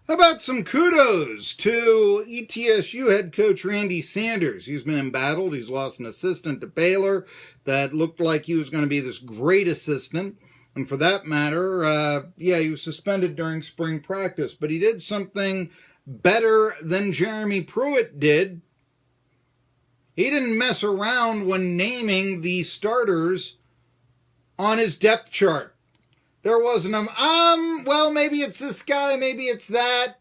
How about some kudos to ETSU head coach Randy Sanders? He's been embattled. He's lost an assistant to Baylor that looked like he was going to be this great assistant. And for that matter, he was suspended during spring practice. But he did something better than Jeremy Pruitt did. He didn't mess around when naming the starters on his depth chart. There wasn't well, maybe it's this guy, maybe it's that.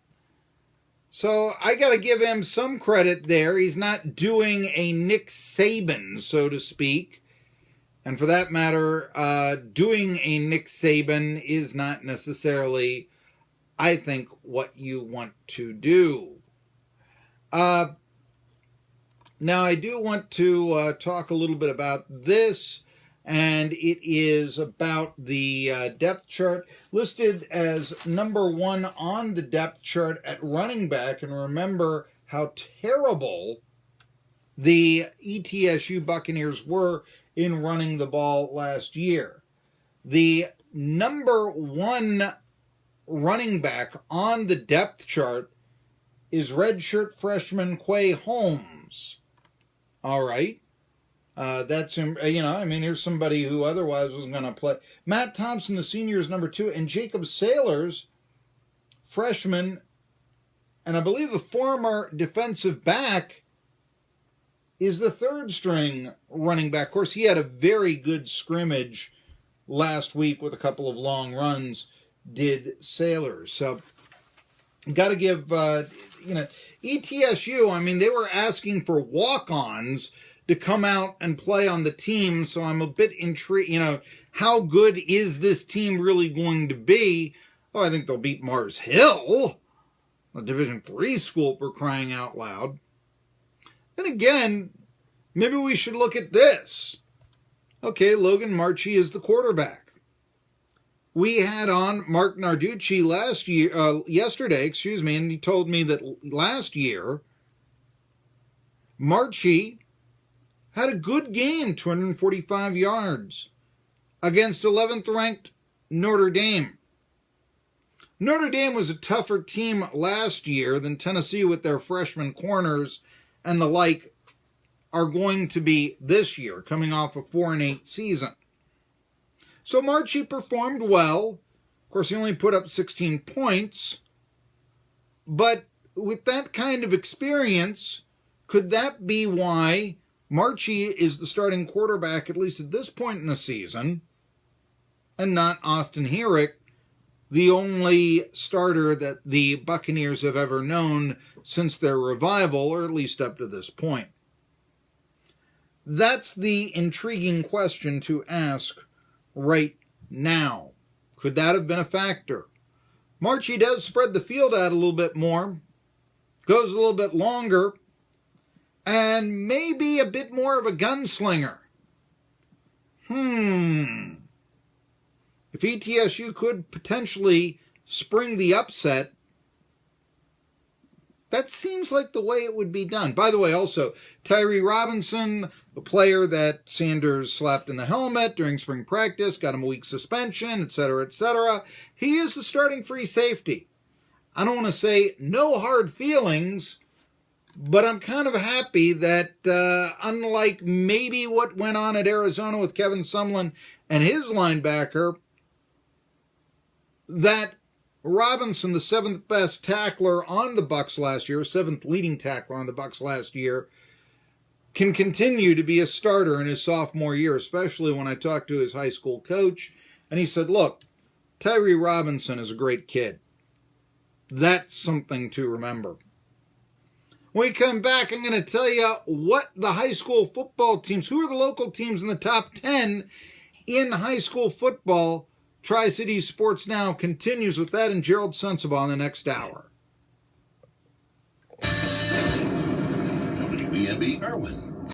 So I got to give him some credit there. He's not doing a Nick Saban, so to speak. And for that matter, doing a Nick Saban is not necessarily, I think, what you want to do. Now, I do want to talk a little bit about this. And it is about the depth chart, listed as number 1 on the depth chart at running back. And remember how terrible the ETSU Buccaneers were in running the ball last year. The number 1 running back on the depth chart is redshirt freshman Quay Holmes. All right. That's him, here's somebody who otherwise was going to play. Matt Thompson, the senior, is number 2, and Jacob Sailors, freshman, and I believe the former defensive back, is the 3rd string running back. Of course, he had a very good scrimmage last week with a couple of long runs, did Sailors. So, got to give, ETSU, they were asking for walk-ons to come out and play on the team, so I'm a bit intrigued. How good is this team really going to be? Oh, I think they'll beat Mars Hill, a Division III school, for crying out loud. Then again, maybe we should look at this. Okay, Logan Marky is the quarterback. We had on Mark Narducci yesterday, and he told me that last year, Marky had a good game, 245 yards, against 11th ranked Notre Dame. Notre Dame was a tougher team last year than Tennessee with their freshman corners and the like are going to be this year, coming off a 4-8 season. So Marky performed well. Of course, he only put up 16 points. But with that kind of experience, could that be why Marky is the starting quarterback, at least at this point in the season, and not Austin Herrick, the only starter that the Buccaneers have ever known since their revival, or at least up to this point? That's the intriguing question to ask right now. Could that have been a factor? Marky does spread the field out a little bit more, goes a little bit longer, and maybe a bit more of a gunslinger. If ETSU could potentially spring the upset, that seems like the way it would be done. By the way, also, Tyree Robinson, the player that Sanders slapped in the helmet during spring practice, got him a week suspension, etc., etc. He is the starting free safety. I don't want to say no hard feelings, but I'm kind of happy that, unlike maybe what went on at Arizona with Kevin Sumlin and his linebacker, that Robinson, the 7th best tackler on the Bucs last year, 7th leading tackler on the Bucs last year, can continue to be a starter in his sophomore year, especially when I talked to his high school coach, and he said, look, Tyree Robinson is a great kid. That's something to remember. When we come back, I'm going to tell you what the high school football teams, who are the local teams in the top 10 in high school football. Tri-Cities Sports Now continues with that and Gerald Sensabaugh in the next hour. WBNB Irwin.